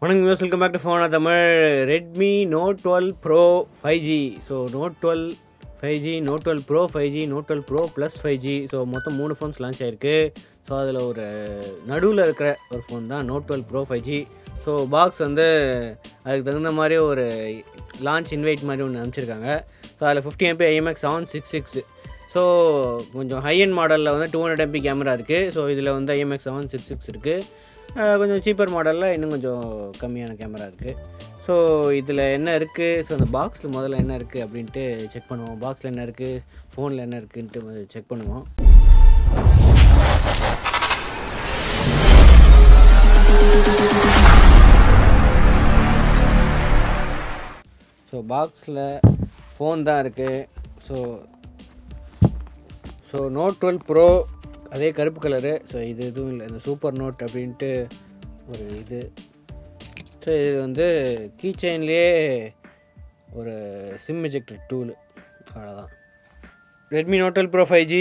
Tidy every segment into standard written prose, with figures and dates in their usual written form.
வணக்கம் viewers, welcome back to phone Tamil. Redmi note 12 pro 5G. So note 12 5G, note 12 pro 5G, note 12 pro plus 5G. So மொத்தம் 3 phones launch ஆகிருக்கு. So அதில் ஒரு நடுவில் இருக்கிற ஒரு ஃபோன் தான் note 12 pro 5G. So box வந்து அதுக்கு தகுந்த மாதிரி ஒரு லான்ச் இன்வைட் மாதிரி ஒன்று அனுப்பிச்சிருக்காங்க. ஸோ அதில் 50 MP IMX766. ஸோ கொஞ்சம் ஹையன் மாடலில் வந்து 200 MP கேமரா இருக்குது. ஸோ இதில் வந்து IMX766 இருக்குது. கொஞ்சம் சீப்பர் மாடலில் இன்னும் கொஞ்சம் கம்மியான கேமரா இருக்குது. ஸோ இதில் என்ன இருக்குது, ஸோ அந்த பாக்ஸில் முதல்ல என்ன இருக்குது அப்படின்ட்டு செக் பண்ணுவோம். பாக்ஸில் என்ன இருக்குது, ஃபோனில் என்ன இருக்குன்ட்டு செக் பண்ணுவோம். ஸோ பாக்ஸில் ஃபோன் தான் இருக்குது. ஸோ நோட் 12 ப்ரோ அதே கருப்பு கலரு. ஸோ இது எதுவும் இல்லை, இந்த சூப்பர் நோட் அப்படின்ட்டு ஒரு இது. ஸோ இது வந்து கீ செயின்லேயே ஒரு சிம் எஜெக்டர் டூலு, அவ்வளோதான். Redmi note 12 pro 5G.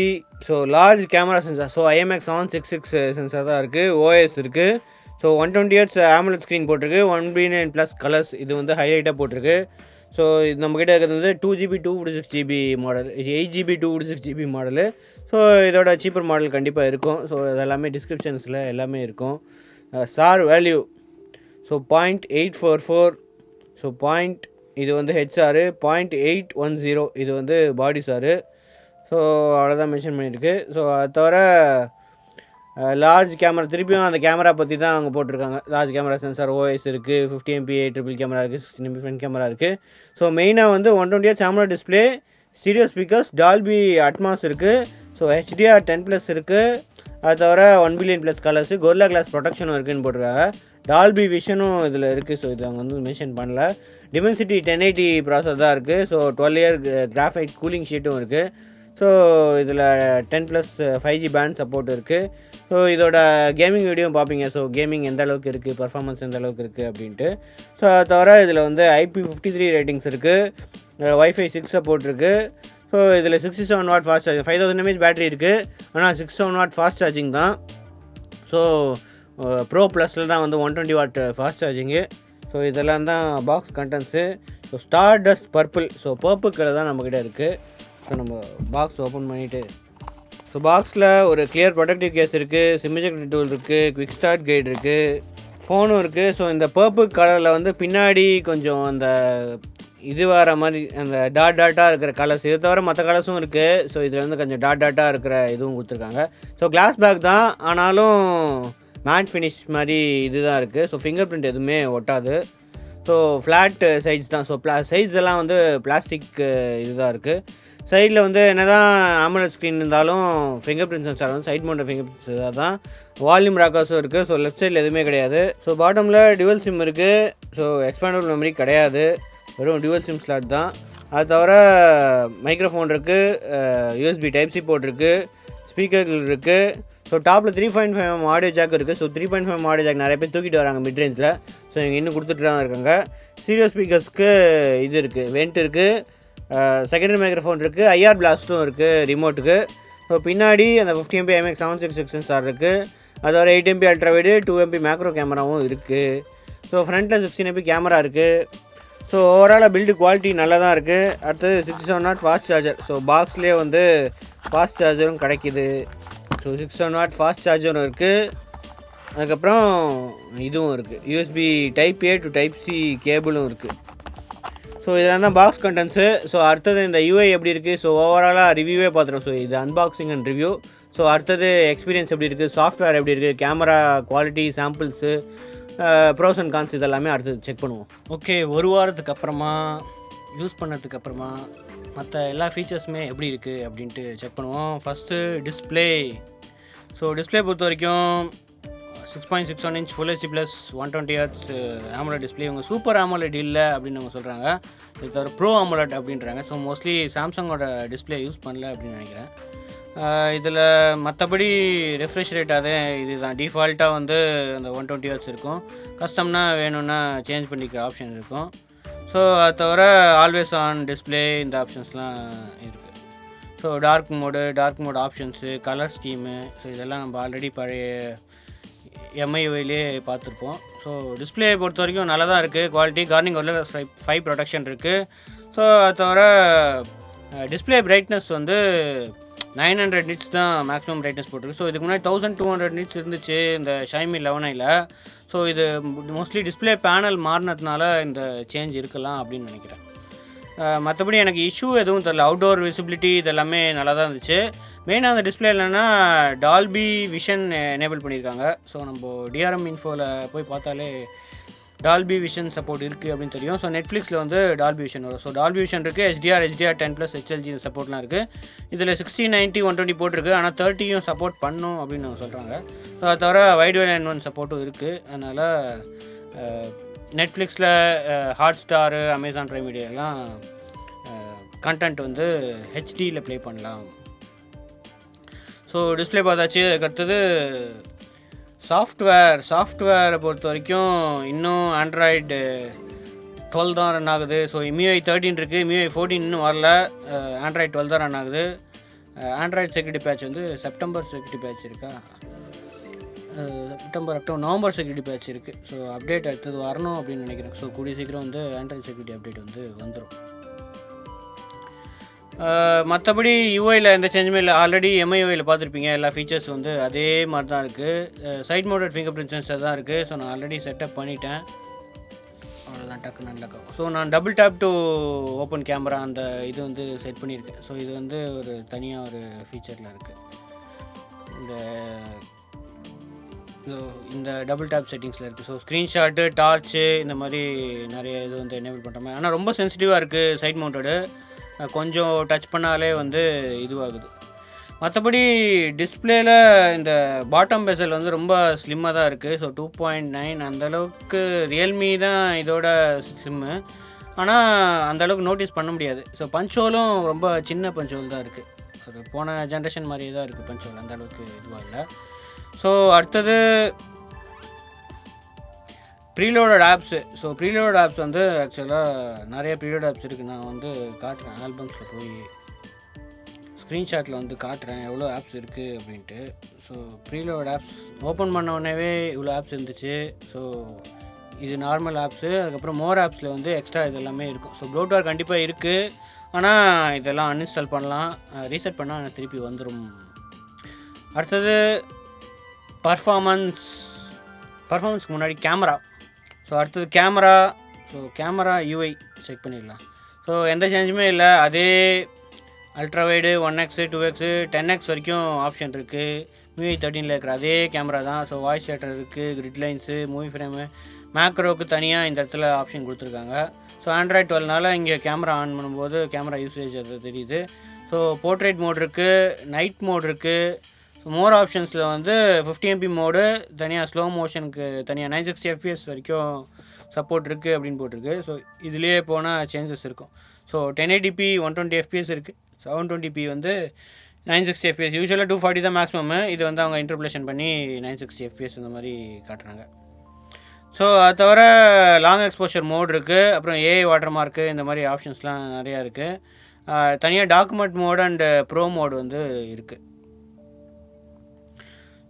So large camera sensor. So IMX766 sensor தான் இருக்குது. OS இருக்குது. ஸோ 120Hz AMOLED ஸ்க்ரீன் போட்டிருக்கு. 1B9+ கலர்ஸ் இது வந்து ஹைலைட்டாக போட்டிருக்கு. ஸோ இது நம்மக்கிட்ட இருக்கிறது வந்து 2GB 256GB model, 8GB 256GB model. So இதோட சீப்பர் மாடல் கண்டிப்பாக இருக்கும். ஸோ இதெல்லாமே டிஸ்கிரிப்ஷன்ஸில் எல்லாமே இருக்கும். Sir value so 0.844. ஸோ இது வந்து ஹெச்ஆர் 0.810. இது வந்து பாடி சாரு. ஸோ அவ்வளோதான் மென்ஷன் பண்ணியிருக்கு. ஸோ அது தவிர லார்ஜ் கேமரா, திருப்பியும் அந்த கேமரா பற்றி தான் அவங்க போட்டிருக்காங்க. லார்ஜ் கேமரா சென்சார், OS இருக்குது, 50 MP ட்ரிபிள் கேமரா இருக்குது, 16 MP ஃப்ரண்ட் கேமரா இருக்குது. ஸோ மெயினாக வந்து 120Hz AMOLED display, stereo speakers, Dolby Atmos இருக்குது. ஸோ HDR 10+ இருக்குது. அது தவிர 1 பில்லியன்+ கலர்ஸு, கொரில்லா கிளாஸ் ப்ரொடெக்ஷனும் இருக்குதுன்னு போட்டிருக்காங்க. டால்பி விஷனும் இதில் இருக்குது. ஸோ இது அவங்க வந்து மென்ஷன் பண்ணல. டிமென்சிட்டி 1080 ப்ராசர் தான் இருக்குது. ஸோ 12 இயர் கிராஃபைட் கூலிங் ஷீட்டும் இருக்குது. ஸோ இதில் 10+ 5G பேண்ட் சப்போர்ட் இருக்குது. ஸோ இதோட கேமிங் வீடியோவும் பார்ப்பீங்க. ஸோ கேமிங் எந்த அளவுக்கு இருக்குது, பர்ஃபார்மன்ஸ் எந்த அளவுக்கு இருக்குது அப்படின்ட்டு. ஸோ அது தவிர இதில் வந்து IP53 ரேட்டிங்ஸ் இருக்குது. Wi-Fi 6 சப்போர்ட் இருக்குது. ஸோ இதில் 67 watt fast charging, 5000 mAh battery இருக்குது. ஆனால் 67 வாட் ஃபாஸ்ட் சார்ஜிங் தான். ஸோ ப்ரோ ப்ளஸில் தான் வந்து 120 வாட் ஃபாஸ்ட் சார்ஜிங்கு. ஸோ இதெல்லாம் தான் box contents. So star dust purple, so purple colour தான் நம்மக்கிட்ட இருக்குது. ஸோ நம்ம பாக்ஸ் ஓப்பன் பண்ணிவிட்டு, ஸோ பாக்ஸில் ஒரு கிளியர் ப்ரொடக்டிவ் கேஸ் இருக்குது, சிம் எஜெக்டர் டூல் இருக்குது, குவிக் ஸ்டார்ட் கைடு இருக்குது, ஃபோனும் இருக்குது. ஸோ இந்த பர்பிள் கலரில் வந்து பின்னாடி கொஞ்சம் அந்த இது வர மாதிரி அந்த டாட்டாக இருக்கிற கலர்ஸ், இதை தவிர மற்ற கலர்ஸும் இருக்குது. ஸோ இதில் வந்து கொஞ்சம் டாட்டாக இருக்கிற இதுவும் கொடுத்துருக்காங்க. ஸோ கிளாஸ் பேக் தான், ஆனாலும் மேட் ஃபினிஷ் மாதிரி இது தான் இருக்குது. ஸோ ஃபிங்கர் பிரிண்ட் எதுவுமே ஒட்டாது. ஸோ ஃப்ளாட் சைட்ஸ் தான். ஸோ சைட்ஸ் எல்லாம் வந்து பிளாஸ்டிக் இது தான் இருக்குது. சைடில் வந்து என்ன தான் AMOLED ஸ்க்ரீன் இருந்தாலும் ஃபிங்கர் பிரிண்ட் சென்சார் வந்து சைட் மவுண்ட் ஃபிங்கர் பிரிண்ட் தான். வால்யூம் ராக்கர்ஸும் இருக்குது. ஸோ லெஃப்ட் சைடில் எதுவுமே கிடையாது. ஸோ பாட்டமில் டியூவல் சிம் இருக்குது. ஸோ எக்ஸ்பேண்டபிள் மெமரி கிடையாது, வெறும் டியூவல் சிம் ஸ்லாட் தான். அது தவிர மைக்ரோஃபோன் இருக்குது, USB Type-C போர்ட் இருக்குது, ஸ்பீக்கர்கள் இருக்குது. ஸோ டாப்பில் 3.5mm ஆடியோ ஜாக் இருக்குது. ஸோ 3.5mm ஆடியோ ஜாக் நிறைய பேர் தூக்கிட்டு வராங்க மிட் ரேஞ்சில். ஸோ இங்கே இன்னும் கொடுத்துட்டு தான் இருக்காங்க. ஸ்டீரியோ ஸ்பீக்கர்ஸ்க்கு இது இருக்குது, வெண்ட் இருக்குது, செகண்டரி மைக்ரோஃபோன் இருக்குது, IR பிளாஸ்ட்டும் இருக்குது ரிமோட்டுக்கு. ஸோ பின்னாடி அந்த 50 MP IMX766 சென்சார் இருக்குது. அதோட 8 MP ultra wide, 2 MP macro கேமராவும் இருக்குது. ஸோ ஃப்ரண்ட்டில் 16 MP கேமரா இருக்குது. ஸோ ஓவராலாக பில்டு குவாலிட்டி நல்லா தான் இருக்குது. அடுத்தது 67 வாட் ஃபாஸ்ட் சார்ஜர். ஸோ பாக்ஸ்லேயே வந்து ஃபாஸ்ட் சார்ஜரும் கிடைக்கிது. ஸோ 67 வாட் ஃபாஸ்ட் சார்ஜரும் இருக்குது. அதுக்கப்புறம் இதுவும் இருக்குது, USB Type-A to Type-C கேபிளும் இருக்குது. ஸோ இதெல்லாம் தான் பாக்ஸ் கண்டென்ட்ஸு. ஸோ அடுத்தது இந்த UI எப்படி இருக்குது, ஸோ ஓவராலாக ரிவ்யூவே பார்த்துருவோம். ஸோ இது அன்பாக்சிங் அண்ட் ரிவ்யூ. ஸோ அடுத்தது எக்ஸ்பீரியன்ஸ் எப்படி இருக்குது, சாஃப்ட்வேர் எப்படி இருக்குது, camera quality, samples, pros and cons இதெல்லாமே அடுத்தது செக் பண்ணுவோம். ஓகே, ஒரு வாரத்துக்கு அப்புறமா யூஸ் பண்ணதுக்கு அப்புறமா மற்ற எல்லா ஃபீச்சர்ஸுமே எப்படி இருக்குது அப்படின்ட்டு செக் பண்ணுவோம். First display. ஸோ டிஸ்பிளே பொறுத்த வரைக்கும் 6.61 inch Full HD + 120Hz AMOLED display. இவங்க சூப்பர் AMOLED இல்லை அப்படின்னு அவங்க சொல்கிறாங்க. இது தவிர ப்ரோ AMOLED அப்படின்றாங்க. ஸோ மோஸ்ட்லி சாம்சங்கோட டிஸ்பிளே யூஸ் பண்ணல அப்படின்னு நினைக்கிறேன். இதில் மற்றபடி ரெஃப்ரெஷ் ரேட் அதே இது தான். டிஃபால்ட்டாக வந்து அந்த 120Hz இருக்கும். கஸ்டம்னா வேணும்னா சேஞ்ச் பண்ணிக்கிற ஆப்ஷன் இருக்கும். ஸோ அது தவிர ஆல்வேஸ் ஆன் டிஸ்பிளே இந்த ஆப்ஷன்ஸ்லாம் இருக்குது. So dark mode options, colour scheme, so இதெல்லாம் நம்ம ஆல்ரெடி பழைய MIUIலே பார்த்துருப்போம். ஸோ டிஸ்பிளே பொறுத்த வரைக்கும் நல்லா தான் இருக்குது குவாலிட்டி. கார்னிங் ஒரு 5 ப்ரொடெக்ஷன் இருக்குது. ஸோ அது தவிர டிஸ்பிளே பிரைட்னஸ் வந்து 900 nits தான் மேக்ஸிமம் பிரைட்னஸ் போட்டிருக்கு. ஸோ இதுக்கு முன்னாடி 1200 nits இருந்துச்சு இந்த Xiaomi 11iல. ஸோ இது மோஸ்ட்லி டிஸ்பிளே பேனல் மாறினதுனால இந்த சேஞ்ச் இருக்கலாம் அப்படின்னு நினைக்கிறேன். மற்றபடி எனக்கு இஷ்யூ எதுவும் தெரியல. அவுட்டோர் விசிபிலிட்டி இதெல்லாமே நல்லா தான் இருந்துச்சு. மெயினாக அந்த டிஸ்பிளே இல்லைன்னா டால்பி விஷன் எனேபிள் பண்ணியிருக்காங்க. ஸோ நம்ம டிஆர்எம் இன்ஃபோவில் போய் பார்த்தாலே டால்பி விஷன் சப்போர்ட் இருக்குது அப்படின்னு தெரியும். ஸோ நெட்ஃப்ளிக்ஸில் வந்து டால்பி விஷன் வரும். ஸோ டால்பி விஷன் இருக்குது, HDR10+ HLG சப்போர்ட்லாம் இருக்குது. இதில் 60, 90, 120 போட்டிருக்கு. ஆனால் 30யும் சப்போர்ட் பண்ணும் அப்படின்னு அவங்க சொல்கிறாங்க. ஸோ அதை தவிர வைட்-1 சப்போர்ட்டும் இருக்குது. அதனால் நெட்ஃப்ளிக்ஸில் ஹாட்ஸ்டாரு, அமேசான் ப்ரைம் வீடியோலாம் கண்டென்ட் வந்து ஹெச்டியில் ப்ளே பண்ணலாம். ஸோ டிஸ்பிளே பார்த்தாச்சு. அதுக்கடுத்தது சாஃப்ட்வேரை பொறுத்த வரைக்கும் இன்னும் ஆண்ட்ராய்டு 12 தான் ரன் ஆகுது. ஸோ MIUI 13 இருக்குது, MIUI 14 இன்னும் வரல. ஆண்ட்ராய்டு 12 தான் ரன் ஆகுது. ஆண்ட்ராய்டு செக்யூரிட்டி பேட்ச் வந்து செப்டம்பர் செக்யூரிட்டி பேட்ச் இருக்கா, நவம்பர் செக்யூரிட்டி பேட்ச் இருக்குது. ஸோ அப்டேட் அடுத்தது வரணும் அப்படின்னு நினைக்கிறேன். ஸோ கூடிய சீக்கிரம் வந்து ஆண்ட்ராய்டு செக்யூரிட்டி அப்டேட் வந்து வந்துடும். மற்றபடி யூஐயில் எந்த சேஞ்சுமே இல்லை. ஆல்ரெடி MIUIயில் பார்த்துருப்பீங்க. எல்லா ஃபீச்சர்ஸ் வந்து அதே மாதிரி தான் இருக்குது. Side mounted fingerprint sensor தான் இருக்குது. ஸோ நான் ஆல்ரெடி செட்டப் பண்ணிட்டேன். அவ்வளோதான், டக்கு நல்லா. ஸோ நான் double tape to open camera அந்த இது வந்து செட் பண்ணியிருக்கேன். ஸோ இது வந்து ஒரு தனியாக ஒரு ஃபீச்சரில் இருக்குது. இந்த டபுள் டேப் செட்டிங்ஸில் இருக்குது. ஸோ ஸ்க்ரீன்ஷாட்டு, டார்ச்சு இந்த மாதிரி நிறைய இது வந்து எனேபிள் பண்ணுற மாதிரி. ஆனால் ரொம்ப சென்சிட்டிவாக இருக்குது சைட் மவுண்டடு. கொஞ்சம் டச் பண்ணாலே வந்து இதுவாகுது. மற்றபடி டிஸ்பிளேயில் இந்த பாட்டம் பெசல் வந்து ரொம்ப ஸ்லிம்மாக தான் இருக்குது. ஸோ 2.9 அந்தளவுக்கு ரியல்மி தான் இதோட ஸ்லிம்மு. ஆனால் அந்தளவுக்கு நோட்டீஸ் பண்ண முடியாது. ஸோ பஞ்ச்-ஹோலும் ரொம்ப சின்ன பஞ்ச்-ஹோல் தான் இருக்குது. அது போன ஜென்ரேஷன் மாதிரியே தான் இருக்குது பஞ்ச்-ஹோல், அந்தளவுக்கு இதுவாக இல்லை. ஸோ அடுத்தது preloaded apps. So preloaded apps வந்து ஆக்சுவலாக நிறைய ப்ரீலோட் ஆப்ஸ் இருக்குது. நான் வந்து காட்டுறேன், ஆல்பம்ஸில் போய் ஸ்க்ரீன்ஷாட்டில் வந்து காட்டுறேன் எவ்வளோ ஆப்ஸ் இருக்குது அப்படின்ட்டு. ஸோ ப்ரீலோட் ஆப்ஸ் ஓப்பன் பண்ண உடனேவே இவ்வளோ ஆப்ஸ் இருந்துச்சு. ஸோ இது நார்மல் ஆப்ஸு. அதுக்கப்புறம் மோர் ஆப்ஸில் வந்து எக்ஸ்ட்ரா இது எல்லாமே இருக்கும். ஸோ ப்ளோட்வேர் கண்டிப்பாக இருக்குது. ஆனால் இதெல்லாம் அன்இன்ஸ்டால் பண்ணலாம், ரீசெட் பண்ணால் எனக்கு திருப்பி வந்துடும். அடுத்தது பர்ஃபார்மன்ஸ்க்கு முன்னாடி கேமரா. ஸோ அடுத்தது camera. So camera UI check பண்ணிடலாம். ஸோ எந்த சேஞ்சுமே இல்லை. அதே ultra wide 1x 2x 10x வரைக்கும் ஆப்ஷன் இருக்குது. MIUI 13ல் இருக்கிற அதே கேமரா தான். ஸோ வாய்ஸ் ஷட்டர் இருக்குது, கிரிட் லைன்ஸு, மூவி ஃப்ரேமு, மேக்ரோவுக்கு தனியாக இந்த இடத்துல ஆப்ஷன் கொடுத்துருக்காங்க. ஸோ ஆண்ட்ராய்டு 12னால இங்கே கேமரா ஆன் பண்ணும்போது கேமரா யூசேஜ் அது தெரியுது. ஸோ போர்ட்ரேட் மோட் இருக்குது, நைட் மோட் இருக்குது. ஸோ மோர் ஆப்ஷன்ஸில் வந்து 50 MP மோடு தனியாக, ஸ்லோ மோஷனுக்கு தனியாக 960 FPS வரைக்கும் சப்போர்ட் இருக்குது அப்படின்னு போட்டிருக்கு. ஸோ இதுலேயே போனால் சேஞ்சஸ் இருக்கும். ஸோ 1080p 120 FPS இருக்குது. 720p வந்து 960 FPS. யூஸ்வலாக 240 தான் மேக்ஸிமம். இது வந்து அவங்க இன்டர்போலேஷன் பண்ணி 960 FPS இந்த மாதிரி காட்டுறாங்க. ஸோ அது தவிர லாங் எக்ஸ்போஷர் மோட் இருக்குது. அப்புறம் AI வாட்டர் மார்க்கு இந்த மாதிரி ஆப்ஷன்ஸ்லாம் நிறையா இருக்குது. தனியாக document mode and pro mode வந்து இருக்குது.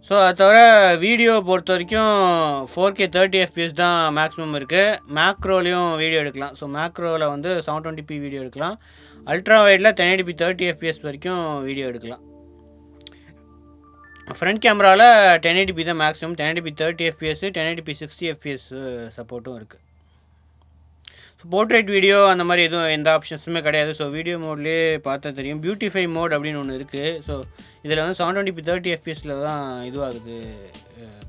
ஸோ அது தவிர வீடியோ பொறுத்த வரைக்கும் 4K 30 FPS தான் மேக்ஸிமம் இருக்குது. மேக்ரோலையும் வீடியோ எடுக்கலாம். ஸோ மேக்ரோவில் வந்து 720p வீடியோ எடுக்கலாம். அல்ட்ரா வைடில் 1080p 30 FPS வரைக்கும் வீடியோ எடுக்கலாம். ஃப்ரண்ட் கேமராவில் 1080p தான் maximum. 1080p 30 FPS, 1080p 60 FPS சப்போர்ட்டும் இருக்குது. ஸோ போர்ட்ரேட் வீடியோ அந்த மாதிரி எதுவும் எந்த ஆப்ஷன்ஸுமே கிடையாது. ஸோ வீடியோ மோட்லேயே பார்த்தா தெரியும். பியூட்டிஃபை மோட் அப்படின்னு ஒன்று இருக்குது. ஸோ இதில் வந்து 720p 30 FPSல தான் இதுவாகுது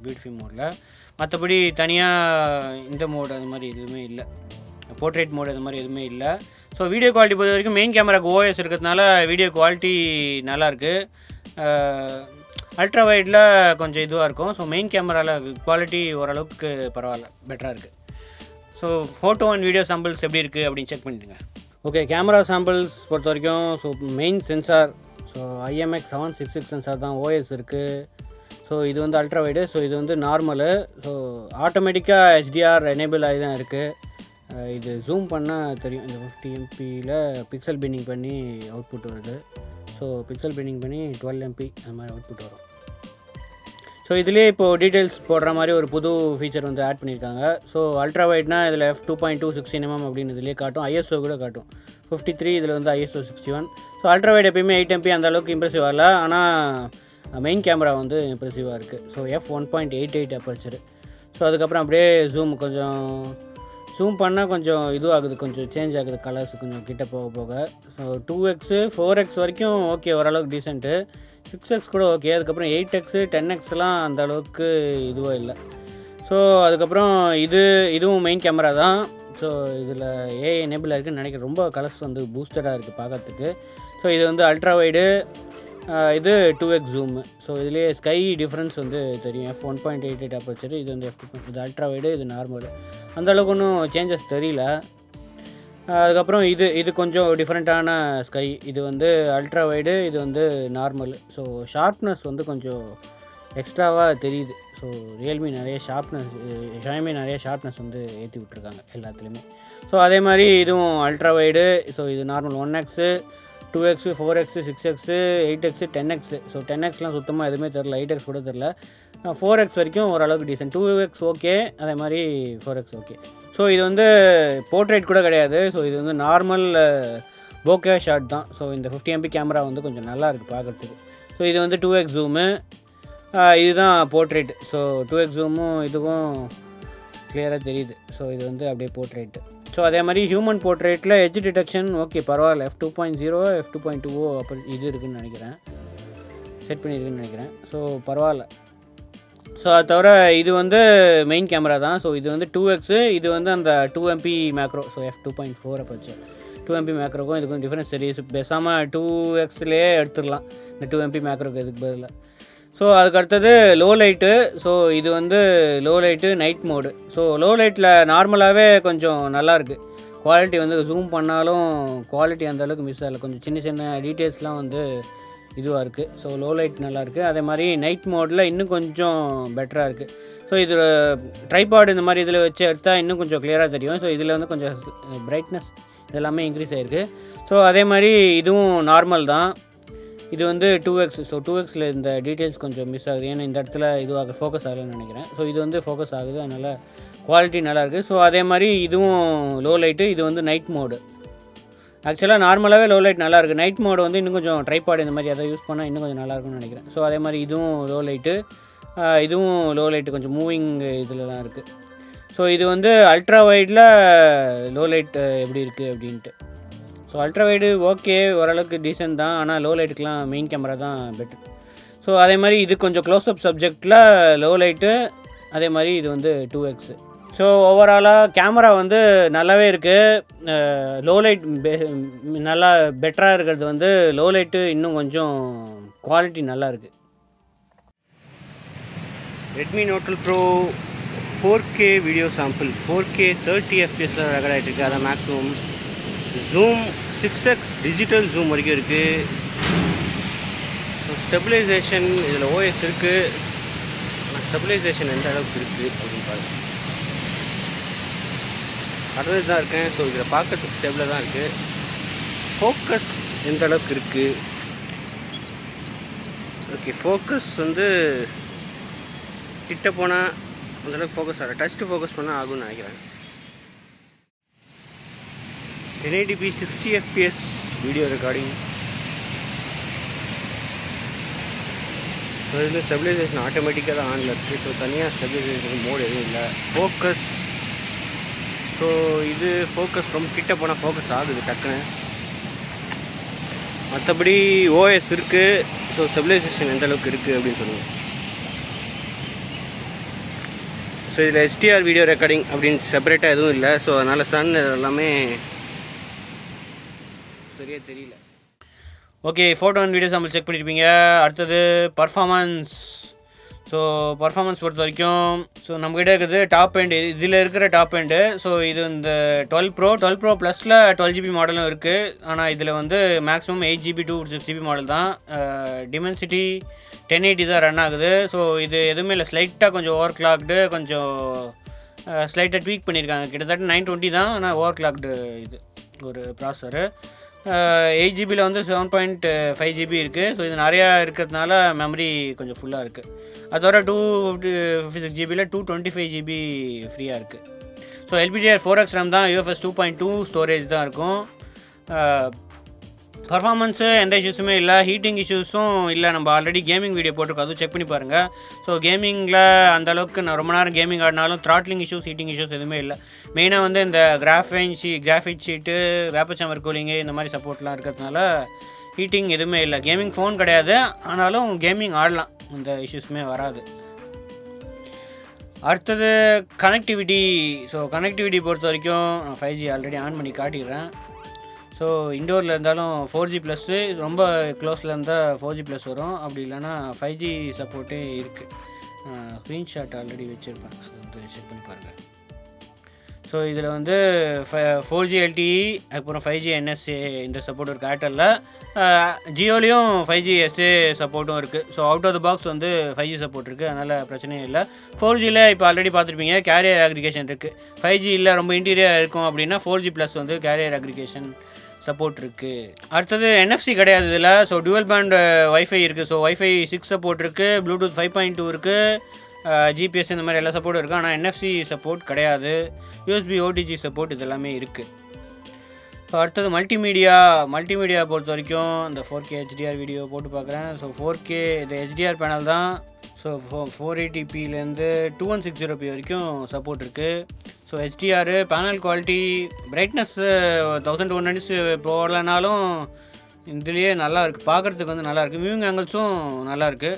பியூட்டிஃபை மோடில். மற்றபடி தனியாக இந்த மோடு அது மாதிரி எதுவுமே இல்லை. போர்ட்ரேட் மோடு அது மாதிரி எதுவுமே இல்லை. ஸோ வீடியோ குவாலிட்டி பொறுத்த வரைக்கும் மெயின் கேமராக்கு OS இருக்கிறதுனால வீடியோ குவாலிட்டி நல்லாயிருக்கு. அல்ட்ரா வைடில் கொஞ்சம் இதுவாக இருக்கும். ஸோ மெயின் கேமராவில் குவாலிட்டி ஓரளவுக்கு பரவாயில்ல, பெட்டராக இருக்குது. So photo and video samples எப்படி இருக்குது அப்படின்னு செக் பண்ணிடுங்க. ஓகே, கேமரா சாம்பிள்ஸ் பொறுத்த வரைக்கும் so main sensor so IMX766 sensor தான் OS இருக்குது. ஸோ இது வந்து அல்ட்ரா வைடு. ஸோ இது வந்து நார்மலு. ஸோ ஆட்டோமேட்டிக்காக HDR எனேபிள் ஆகி தான் இருக்குது. இது ஜூம் பண்ணால் தெரியும். இந்த 50 MPயில் பிக்சல் பின்னிங் பண்ணி அவுட்புட் வருது. ஸோ பிக்சல் பின்னிங் பண்ணி 12 MP அந்த மாதிரி அவுட்புட் வரும். ஸோ இதுலேயே இப்போது டீட்டெயில்ஸ் போடுற மாதிரி ஒரு புது ஃபீச்சர் வந்து ஆட் பண்ணியிருக்காங்க. ஸோ அல்ட்ரா வைட்னா இதில் f2.2 16mm அப்படின்னு இதுலேயே காட்டும். ISO கூட காட்டும் 53, இதில் வந்து ISO 61. ஸோ அல்ட்ரா வைட் எப்பயுமே 8MP அந்த அளவுக்கு இம்ப்ரெசிவ் வரல, ஆனால் மெயின் கேமரா வந்து இம்ப்ரெசிவாக இருக்குது. So f1.88 aperture. ஸோ அதுக்கப்புறம் அப்படியே ஜூம் பண்ணால் கொஞ்சம் இதுவாகுது, கொஞ்சம் சேஞ்ச் ஆகுது கலர்ஸ் கொஞ்சம் கிட்ட போக போக. ஸோ 2x 4x வரைக்கும் ஓகே, ஓரளவுக்கு டீசென்ட்டு. 6x கூட ஓகே. அதுக்கப்புறம் 8x 10xலாம் அந்த அளவுக்கு இதுவாக இல்லை. ஸோ அதுக்கப்புறம் இதுவும் மெயின் கேமரா தான். ஸோ இதில் ஏஐ எனேபிள் இருக்குன்னு நினைக்கிறேன். ரொம்ப கலர்ஸ் வந்து பூஸ்டடாக இருக்குது பார்க்கறதுக்கு. ஸோ இது வந்து அல்ட்ரா வைடு, இது 2x ஜூமு. ஸோ இதுலேயே ஸ்கை டிஃப்ரென்ஸ் வந்து தெரியும். f1.88 அப்பர்ச்சரு, இது வந்து இது அல்ட்ரா வைடு, இது நார்மல். அந்தளவுக்கு ஒன்றும் சேஞ்சஸ் தெரியல. அதுக்கப்புறம் இது கொஞ்சம் டிஃப்ரெண்ட்டான ஸ்கை. இது வந்து அல்ட்ரா வைடு, இது வந்து நார்மல். ஸோ ஷார்ப்னஸ் வந்து கொஞ்சம் எக்ஸ்ட்ராவாக தெரியுது. ஸோ ஷாயமி நிறைய ஷார்ப்னஸ் வந்து ஏற்றி விட்ருக்காங்க எல்லாத்துலேயுமே. ஸோ அதே மாதிரி இதுவும் அல்ட்ரா வைடு. ஸோ இது normal 1x 2x 4x 6x 8x 10x. So 10xலாம் சுத்தமாக எதுவுமே தெரில, 8x கூட தெரில. 4x வரைக்கும் ஓரளவுக்கு டீசென்ட். 2x ஓகே, அதே மாதிரி 4x ஓகே. ஸோ இது வந்து போர்ட்ரேட் கூட கிடையாது. ஸோ இது வந்து நார்மல் போக்கே ஷாட் தான். ஸோ இந்த 50MP கேமரா வந்து கொஞ்சம் நல்லா இருக்குது பார்க்குறதுக்கு. ஸோ இது வந்து 2x ஜூமு, இதுதான் போர்ட்ரேட். ஸோ 2x ஜூமும் இதுவும் கிளியராக தெரியுது. ஸோ இது வந்து அப்படியே போர்ட்ரேட்டு. ஸோ அதே மாதிரி ஹியூமன் போர்ட்ரேட்டில் எட்ஜ் டிடெக்ஷன் ஓகே பரவாயில்ல. f2.0 f2.2 அப்போ இது இருக்குதுன்னு நினைக்கிறேன், செட் பண்ணியிருக்குன்னு நினைக்கிறேன். ஸோ பரவாயில்ல. ஸோ அது தவிர இது வந்து மெயின் கேமரா தான். ஸோ இது வந்து 2x, இது வந்து அந்த 2MP macro. So f2.4 அப்போச்சு 2MP மேக்ரோக்கும் இதுக்கும் டிஃப்ரென்ஸ் தெரியுது. பேசாமல் 2xலேயே எடுத்துடலாம் இந்த 2MP மேக்ரோக்கு இதுக்கு பதில். ஸோ அதுக்கு அடுத்தது லோ லைட்டு. ஸோ இது வந்து low light night mode. So low லைட்டில் நார்மலாகவே கொஞ்சம் நல்லாயிருக்கு. குவாலிட்டி வந்து ஜூம் பண்ணாலும் குவாலிட்டி அந்தளவுக்கு மிஸ் ஆகலை. கொஞ்சம் சின்ன சின்ன டீட்டெயில்ஸ்லாம் வந்து இதுவாக இருக்குது. ஸோ லோ லைட் நல்லாயிருக்கு. அதே மாதிரி நைட் மோடில் இன்னும் கொஞ்சம் பெட்டராக இருக்குது. ஸோ இது ட்ரைபாட் இந்த மாதிரி இதில் வச்சு எடுத்தால் இன்னும் கொஞ்சம் கிளியராக தெரியும். ஸோ இதில் வந்து கொஞ்சம் பிரைட்னஸ் இதெல்லாமே இன்க்ரீஸ் ஆகிருக்கு. ஸோ அதே மாதிரி இதுவும் நார்மல் தான். இது வந்து 2x. ஸோ 2xல இந்த டீட்டெயில்ஸ் கொஞ்சம் மிஸ் ஆகுது, ஏன்னா இந்த இடத்துல இதுவாக ஃபோக்கஸ் ஆகலைன்னு நினைக்கிறேன். ஸோ இது வந்து ஃபோக்கஸ் ஆகுது, அதனால் குவாலிட்டி நல்லாயிருக்கு. ஸோ அதே மாதிரி இதுவும் லோ லைட்டு, இது வந்து நைட் மோடு. ஆக்சுவலாக நார்மலாகவே லோ லைட் நல்லாயிருக்கு. நைட் மோடு வந்து இன்னும் கொஞ்சம் ட்ரைபாட் இந்த மாதிரி அதை யூஸ் பண்ணால் இன்னும் கொஞ்சம் நல்லாயிருக்குன்னு நினைக்கிறேன். ஸோ அதே மாதிரி இதுவும் லோ லைட்டு, இதுவும் லோ லைட்டு கொஞ்சம் மூவிங் இதில் தான் இருக்குது. ஸோ இது வந்து அல்ட்ரா வைடில் லோ லைட் எப்படி இருக்குது அப்படின்ட்டு. ஸோ அல்ட்ரா வைடு ஓகே, ஓரளவுக்கு டீசென்ட் தான், ஆனால் லோ லைட்டுக்கெலாம் மெயின் கேமரா தான் பெட்டர். ஸோ அதே மாதிரி இது கொஞ்சம் க்ளோஸ்அப் சப்ஜெக்டில் லோ லைட்டு, அதே மாதிரி இது வந்து 2x. ஸோ ஓவராலாக கேமரா வந்து நல்லாவே இருக்குது. லோ லைட் நல்லா பெட்டராக இருக்கிறது வந்து லோ லைட்டு இன்னும் கொஞ்சம் குவாலிட்டி நல்லா இருக்குது. Redmi note 12 pro 4K video sample 4K 30 FPS record ஆகிட்டு இருக்குது. அதான் maximum. Zoom 6x digital zoom வரைக்கும் இருக்குது. ஸ்டெபிலைசேஷன் இதில் OS இருக்குது. ஸ்டெபிலைசேஷன் எந்த அளவுக்கு இருக்குது அப்படின்னு பாருங்கள். அடுத்தது தான் இருக்கேன். ஸோ இதில் பார்க்கறதுக்கு ஸ்டெபிளாக தான் இருக்குது. ஃபோக்கஸ் எந்த அளவுக்கு இருக்குது? ஓகே, ஃபோக்கஸ் வந்து கிட்ட போனால் அந்தளவுக்கு ஃபோக்கஸ் ஆகும். டச்சு ஃபோக்கஸ் பண்ணால் ஆகும்னு நினைக்கிறேன். 1080p 60 FPS video recording. So இதில் ஸ்டெபிலைசேஷன் ஆட்டோமேட்டிக்காக தான் ஆனில் இருக்குது. ஸோ தனியாக ஸ்டெபிலைசேஷன் மோடு எதுவும் இல்லை. ஃபோக்கஸ், ஸோ இது ஃபோக்கஸ் ரொம்ப கிட்ட போனால் ஃபோக்கஸ் ஆகுது டக்குன்னு. மற்றபடி OS இருக்குது. ஸோ ஸ்டெபிலைசேஷன் எந்த அளவுக்கு இருக்குது அப்படின்னு சொல்லுங்கள். ஸோ இதில் HDR வீடியோ ரெக்கார்டிங் அப்படின்னு செப்பரேட்டாக எதுவும் இல்லை. ஸோ அதனால் சன் எல்லாமே சரியாக தெரியல. Okay, photo and video sample check பண்ணியிருப்பீங்க. அடுத்தது பர்ஃபார்மன்ஸ். ஸோ பர்ஃபார்மன்ஸ் பொறுத்த வரைக்கும் ஸோ நம்மக்கிட்ட இருக்குது டாப் எண்டு. இதில் இருக்கிற டாப் எண்டு. ஸோ இது இந்த 12 ப்ரோ ப்ளஸில் 12GB மாடலும் இருக்குது. ஆனால் இதில் வந்து maximum 8GB to 6GB model தான். டிமென்சிட்டி 1080 தான் ரன் ஆகுது. ஸோ இது எதுவுமே இல்லை, ஸ்லைட்டாக கொஞ்சம் ஓவர் கிளாக்டு, கொஞ்சம் ஸ்லைட்டாக ட்வீக் பண்ணியிருக்காங்க. கிட்டத்தட்ட 920 தான், ஆனால் ஓவர் கிளாக்டு இது ஒரு ப்ராசரு. 8GB வந்து 7.5GB இருக்குது. ஸோ இது நிறையா இருக்கிறதுனால மெமரி கொஞ்சம் ஃபுல்லாக இருக்குது. அதோட 256GB 225GB ஃப்ரீயாக இருக்குது. ஸோ LPDDR4X RAM தான், UFS 2.2 ஸ்டோரேஜ் தான் இருக்கும். பர்ஃபார்மன்ஸு எந்த இஷ்யூஸுமே இல்லை, ஹீட்டிங் இஷ்யூஸும் இல்லை. நம்ம ஆல்ரெடி கேமிங் வீடியோ போட்டிருக்கோம், அதுவும் செக் பண்ணி பாருங்கள். ஸோ கேமிங்கில் அந்தளவுக்கு நான் ரொம்ப நேரம் கேமிங் ஆடினாலும் த்ராட்லிங் இஷ்யூஸ், ஹீட்டிங் இஷ்யூஸ் எதுவுமே இல்லை. மெயினாக வந்து இந்த graphite sheet, vapour chamber cooling இந்த மாதிரி சப்போர்ட்லாம் இருக்கிறதுனால ஹீட்டிங் எதுவுமே இல்லை. கேமிங் ஃபோன் கிடையாது, ஆனாலும் கேமிங் ஆடலாம், இந்த இஷ்யூஸுமே வராது. அடுத்தது கனெக்டிவிட்டி. ஸோ கனெக்டிவிட்டி பொறுத்த வரைக்கும் நான் 5G ஆல்ரெடி ஆன் பண்ணி காட்டிடுறேன். ஸோ இண்டோரில் இருந்தாலும் 4G+, ரொம்ப க்ளோஸில் இருந்தால் 4G+ வரும். அப்படி இல்லைனா 5G சப்போர்ட்டே இருக்குது. ஸ்க்ரீன்ஷாட் ஆல்ரெடி வச்சுருப்பேன், அது வந்து செக் பண்ணி பாருங்கள். ஸோ இதில் வந்து 4G LTE, அப்புறம் 5G NSA இந்த சப்போர்ட் இருக்குது ஏர்டெல்லில். ஜியோலையும் 5G SA சப்போர்ட்டும் இருக்குது. So out of the box வந்து 5G சப்போர்ட் இருக்குது, அதனால் பிரச்சனையே இல்லை. 4Gயில் இப்போ ஆல்ரெடி பார்த்துருப்பீங்க, கேரியர் அக்ரிகேஷன் இருக்குது. 5G இல்லை, ரொம்ப இன்டீரியர் இருக்கும் அப்படின்னா 4G+ வந்து கேரியர் அக்ரிகேஷன் சப்போர்ட் இருக்குது. அடுத்தது NFC கிடையாது இதில். ஸோ டுவல் பேண்ட் வைஃபை இருக்குது. ஸோ வைஃபை 6 சப்போர்ட் இருக்குது, ப்ளூடூத் 5.2 இருக்குது, GPS இந்த மாதிரி எல்லா சப்போர்ட்டும் இருக்குது. ஆனால் NFC சப்போர்ட் கிடையாது. USB OTG சப்போர்ட் இது எல்லாமே இருக்குது. ஸோ அடுத்தது மல்டிமீடியா பொறுத்த வரைக்கும் இந்த 4K HDR வீடியோ போட்டு பார்க்குறேன். ஸோ 4K இது HDR பேனல் தான். ஸோ 480pலேருந்து 2160p வரைக்கும் சப்போர்ட் இருக்குது. So HDR panel quality, brightness 1200 போடலனாலும் இதுலேயே நல்லா இருக்குது, பார்க்குறதுக்கு வந்து நல்லாயிருக்கு. வியூவிங் ஆங்கிள்ஸும் நல்லாயிருக்கு.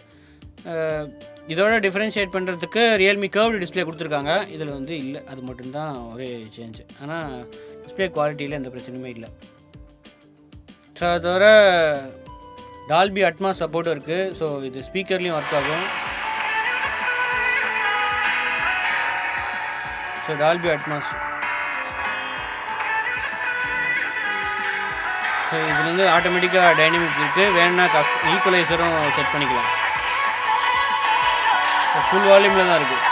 இதோட டிஃப்ரென்ஷியேட் பண்ணுறதுக்கு ரியல்மி கர்வ்டு டிஸ்பிளே கொடுத்துருக்காங்க, இதில் வந்து இல்லை. அது மட்டும்தான் ஒரே சேஞ்சு. ஆனால் டிஸ்பிளே குவாலிட்டியில் எந்த பிரச்சனையுமே இல்லை. ஸோ அதை தவிர டால்பி அட்மாஸ் சப்போர்ட்டும் இருக்குது. ஸோ இது ஸ்பீக்கர்லேயும் ஒர்க் ஆகும். So Dolby Atmos. ஸோ இதில் வந்து ஆட்டோமேட்டிக்காக டைனமிக் இருக்குது, வேணுன்னா ஈக்குவலைசரும் செட் பண்ணிக்கலாம். ஃபுல் வால்யூமில் தான் இருக்குது.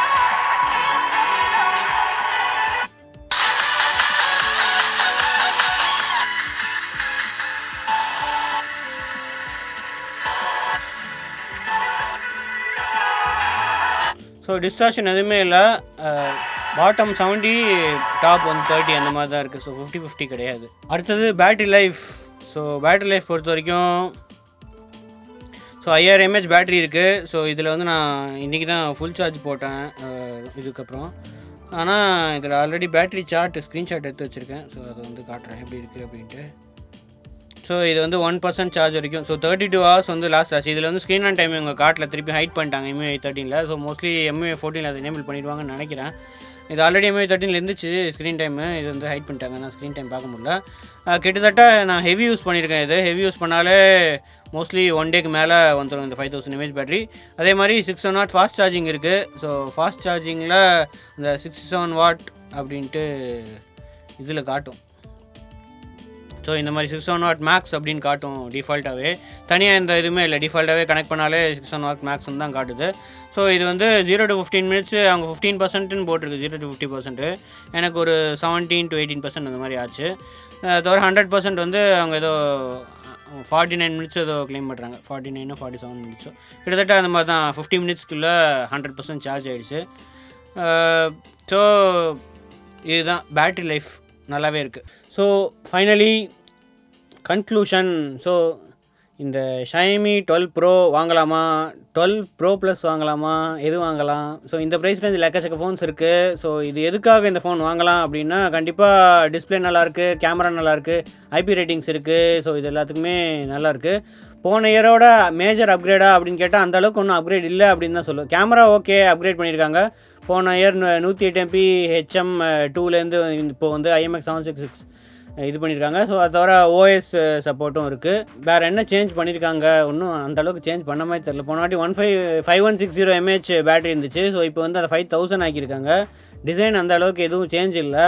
ஸோ டிஸ்டார்ஷன் எதுவுமே இல்லை. பாட்டம் 70, டாப் 130 அந்த மாதிரி தான் இருக்குது. ஸோ 50-50 கிடையாது. அடுத்தது battery life. So battery life பொறுத்த வரைக்கும் ஸோ 5000 mAh பேட்ரி இருக்குது. ஸோ இதில் வந்து நான் இன்றைக்கி தான் ஃபுல் சார்ஜ் போட்டேன் இதுக்கப்புறம். ஆனால் இதில் ஆல்ரெடி பேட்ரி ஸ்க்ரீன்ஷாட் எடுத்து வச்சுருக்கேன். ஸோ அதை வந்து காட்டுறேன் எப்படி இருக்குது அப்படின்ட்டு. ஸோ இது வந்து 1% சார்ஜ் வரைக்கும். ஸோ 32 hours வந்து லாஸ்ட் ஆச்சு. இதில் வந்து ஸ்க்ரீன் ஆன் டைம் இவங்க காட்டில் திருப்பி ஹைட் பண்ணிட்டாங்க MIUI 13. ஸோ மோஸ்ட்லி MIUI 14 அதை எனேபிள் பண்ணிடுவாங்கன்னு நினைக்கிறேன். இது ஆல்ரெடி MIUI 13 இருந்துச்சு ஸ்க்ரீன் டைமு, இது வந்து ஹைட் பண்ணிட்டாங்க. நான் ஸ்க்ரீன் டைம் பார்க்க முடியல. கிட்டத்தட்ட நான் ஹெவி யூஸ் பண்ணியிருக்கேன். இது ஹெவி யூஸ் பண்ணாலே மோஸ்ட்லி 1 டேக்கு மேலே வந்துடும் இந்த 5000 mAh பேட்ரி. அதே மாதிரி 670 ஃபாஸ்ட் சார்ஜிங் இருக்குது. ஸோ ஃபாஸ்ட் சார்ஜிங்கில் இந்த 67 watt அப்படின்ட்டு இதில் காட்டும். ஸோ இந்த மாதிரி 67 watt மேக்ஸ் அப்படின்னு காட்டும் டிஃபால்ட்டாகவே. தனியாக இந்த இதுவுமே இல்லை, டிஃபால்ட்டாகவே கனெக்ட் பண்ணாலே 67 watt மேக்ஸ்ன்னு தான் காட்டுது. ஸோ இது வந்து 0 to 15 minutes அவங்க 15%ன்னு போட்டிருக்கு. 0 to 50%. எனக்கு ஒரு 17 to 18% அந்த மாதிரி ஆச்சு. அதோட 100% வந்து அவங்க ஏதோ 49 minutes ஏதோ க்ளைம் பண்ணுறாங்க. 49 47 minutes கிட்டத்தட்ட அந்த மாதிரி தான். 50 minutesக்குள்ளே 100% சார்ஜ் ஆகிடுச்சு. ஸோ இதுதான் பேட்ரி லைஃப் நல்லாவே இருக்குது. So finally conclusion. ஸோ இந்த Xiaomi 12 Pro வாங்கலாமா, 12 Pro Plus வாங்கலாமா, எது வாங்கலாம்? ஸோ இந்த ப்ரைஸ் ரேஞ்சில் எக்கச்சக்க ஃபோன்ஸ் இருக்குது. ஸோ இது எதுக்காக இந்த ஃபோன் வாங்கலாம் அப்படின்னா, கண்டிப்பாக டிஸ்பிளே நல்லாயிருக்கு, கேமரா நல்லாயிருக்கு, IP ரேட்டிங்ஸ் இருக்குது. ஸோ இது எல்லாத்துக்குமே நல்லாயிருக்கு. போன இயரோட மேஜர் அப்கிரேடா அப்படின்னு கேட்டால் அந்தளவுக்கு ஒன்றும் அப்கிரேட் இல்லை அப்படின்னு தான் சொல்லுவோம். கேமரா ஓகே அப்கிரேட் பண்ணியிருக்காங்க. போன இயர் 108MP HM2லேருந்து இப்போ வந்து IMX766 இது பண்ணியிருக்காங்க. ஸோ அது தவிர OS சப்போர்ட்டும் இருக்குது. வேறு என்ன சேஞ்ச் பண்ணியிருக்காங்க, ஒன்றும் அந்தளவுக்கு சேஞ்ச் பண்ண மாதிரி தெரில. போன வாட்டி 5160 mAh பேட்டரி இருந்துச்சு. ஸோ இப்போ வந்து அதை 5000 ஆக்கியிருக்காங்க. டிசைன் அந்த அளவுக்கு எதுவும் சேஞ்ச் இல்லை.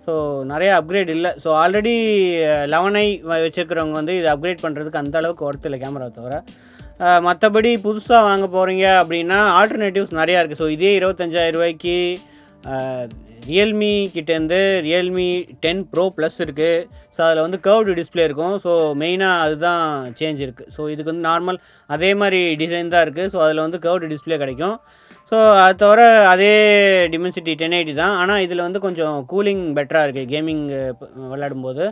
ஸோ நிறைய அப்கிரேட் இல்லை. ஸோ ஆல்ரெடி 11i வச்சுருக்கிறவங்க வந்து இது அப்கிரேட் பண்ணுறதுக்கு அந்த அளவுக்கு ஒர்த்து இல்லை கேமரா தவிர. மற்றபடி புதுசாக வாங்க போகிறீங்க அப்படின்னா ஆல்டர்னேட்டிவ்ஸ் நிறையா இருக்குது. ஸோ இதே 25,000 ரூபாய்க்கு ரியல்மி கிட்டேருந்து ரியல்மி 10 ப்ரோ ப்ளஸ் இருக்குது. ஸோ அதில் வந்து கர்வ்டு டிஸ்பிளே இருக்கும். ஸோ மெயினாக அதுதான் சேஞ்ச் இருக்குது. ஸோ இதுக்கு வந்து நார்மல் அதே மாதிரி டிசைன் தான் இருக்குது. ஸோ அதில் வந்து கர்வ்டு டிஸ்பிளே கிடைக்கும். ஸோ அது தவிர அதே டிமென்சிட்டி 1080 தான். ஆனால் இதில் வந்து கொஞ்சம் கூலிங் பெட்டராக இருக்குது கேமிங் விளையாடும்போது.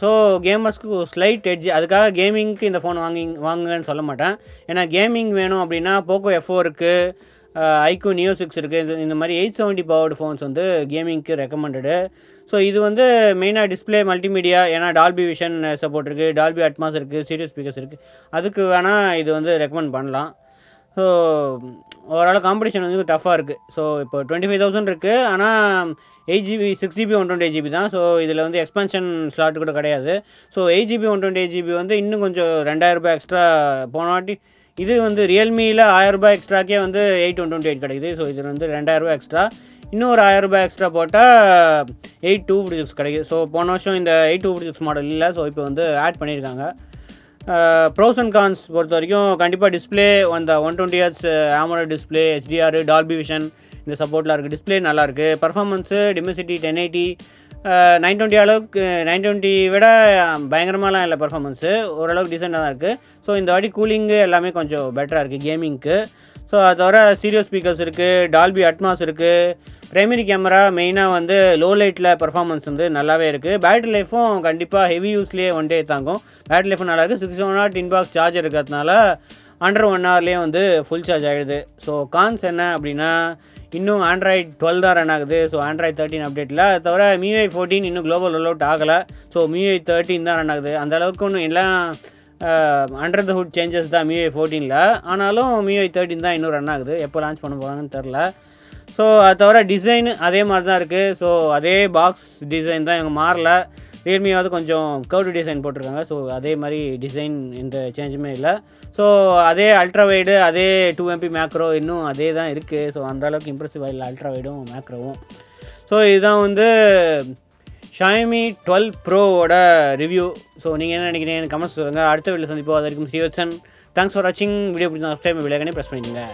ஸோ கேமர்ஸ்க்கு ஸ்லைட் எட்ஜ், அதுக்காக கேமிங்க்கு இந்த ஃபோன் வாங்குங்கன்னு சொல்ல மாட்டேன். ஏன்னா கேமிங் வேணும் அப்படின்னா போக்கோ F4 இருக்குது, ஐக்யூ நியோ 6 இருக்குது. இந்த மாதிரி 870 பவர்டு ஃபோன்ஸ் வந்து கேமிங்க்கு ரெக்கமெண்டடு. ஸோ இது வந்து மெயினாக டிஸ்பிளே மல்டிமீடியா, ஏன்னா டால்பி விஷன் சப்போர்ட் இருக்குது, டால்பி அட்மாஸ் இருக்குது, ஸ்டீரியோ ஸ்பீக்கர்ஸ் இருக்குது. அதுக்கு வேணால் இது வந்து ரெக்கமெண்ட் பண்ணலாம். ஸோ ஓவரால் காம்படிஷன் வந்து டஃப்பாக இருக்குது. ஸோ இப்போ 25,000 இருக்குது. ஆனால் 8GB 6GB 128GB தான். ஸோ இதில் வந்து எக்ஸ்பென்ஷன் ஸ்லாட் கூட கிடையாது. ஸோ 8GB 128GB வந்து இன்னும் கொஞ்சம் 2000 ரூபாய் எக்ஸ்ட்ரா. போன வாட்டி இது வந்து ரியல்மியில் 1000 ரூபாய் எக்ஸ்ட்ராக்கே வந்து 8/128 கிடைக்குது. ஸோ இதில் வந்து 2000 ரூபாய் எக்ஸ்ட்ரா, இன்னும் ஒரு 1000 ரூபாய் எக்ஸ்ட்ரா போட்டால் 8256 கிடைக்குது. ஸோ போன வருஷம் இந்த 8256 மாடல் இல்லை. ஸோ இப்போ வந்து ஆட் பண்ணியிருக்காங்க. ப்ரோஸ் அண்ட் கான்ஸ் பொறுத்த வரைக்கும் கண்டிப்பாக டிஸ்பிளே அந்த 120Hz AMOLED display, HDR, Dolby vision இந்த சப்போர்ட்லாம் இருக்குது. டிஸ்பிளே நல்லாயிருக்கு. பர்ஃபார்மன்ஸு டிமென்சிட்டி 1080 920 அளவுக்கு, 920 விட பயங்கரமாலாம் இல்லை பர்ஃபார்மன்ஸு, ஓரளவுக்கு டீசெண்டாக தான் இருக்குது. ஸோ இந்த வாட்டி கூலிங்கு எல்லாமே கொஞ்சம் பெட்டராக இருக்குது கேமிங்க்கு. ஸோ அது தவிர ஸ்டீரியோ ஸ்பீக்கர்ஸ் இருக்குது, டால்பி அட்மாஸ் இருக்குது. ப்ரைமரி கேமரா மெயினாக வந்து லோ லைட்டில் பர்ஃபார்மன்ஸ் வந்து நல்லாவே இருக்குது. பேட்டரி லைஃப்பும் கண்டிப்பாக ஹெவி யூஸ்லேயே 1 day தாங்கும். பேட்டரி லைஃப்பும் நல்லாயிருக்கு. 670 இன்பாக்ஸ் சார்ஜர் இருக்கிறதுனால அண்டர் 1 hourலேயே வந்து ஃபுல் சார்ஜ் ஆகிடுது. ஸோ கான்ஸ் என்ன அப்படின்னா, இன்னும் Android 12 தான் ரன் ஆகுது. ஸோ Android 13 அப்டேட்டில். அது தவிர MIUI 14 இன்னும் குளோபல் ரோல் அவுட் ஆகலை. ஸோ MIUI 13 தான் ரன் ஆகுது. அந்த அளவுக்கு ஒன்றும் எல்லாம் அண்டர் த ஹுட் சேஞ்சஸ் தான் MIUI 14ல். ஆனாலும் MIUI 13 தான் இன்னும் ரன் ஆகுது. எப்போ லான்ச் பண்ண போகிறாங்கன்னு தெரில. ஸோ அது தவிர டிசைனு அதே மாதிரி தான் இருக்குது. ஸோ அதே பாக்ஸ் டிசைன் தான், இவங்க மாறல. ரியல்மியாவது கொஞ்சம் கர்வ்டு டிசைன் போட்டிருக்காங்க. ஸோ அதே மாதிரி டிசைன் எந்த சேஞ்சுமே இல்லை. ஸோ அதே அல்ட்ரா வைடு, அதே 2MP மேக்ரோ இன்னும் அதே தான் இருக்குது. ஸோ அந்தளவுக்கு இம்ப்ரெசிவாக இல்லை அல்ட்ரா வைடும் மேக்ரோவும். ஸோ இதுதான் வந்து Xiaomi 12 ப்ரோவோட ரிவ்யூ. ஸோ நீங்கள் என்ன நினைக்கிறீங்க கமெண்ட்ஸ் சொல்லுங்கள். அடுத்த வீடியோவில் சந்திப்போம். அது வரைக்கும் ஸ்ரீவத்சன். தேங்க்ஸ் ஃபார் வாட்சிங். வீடியோ பிடிச்சா சப்ஸ்கிரைப் விளையாடனே ப்ரெஸ் பண்ணிடுங்க.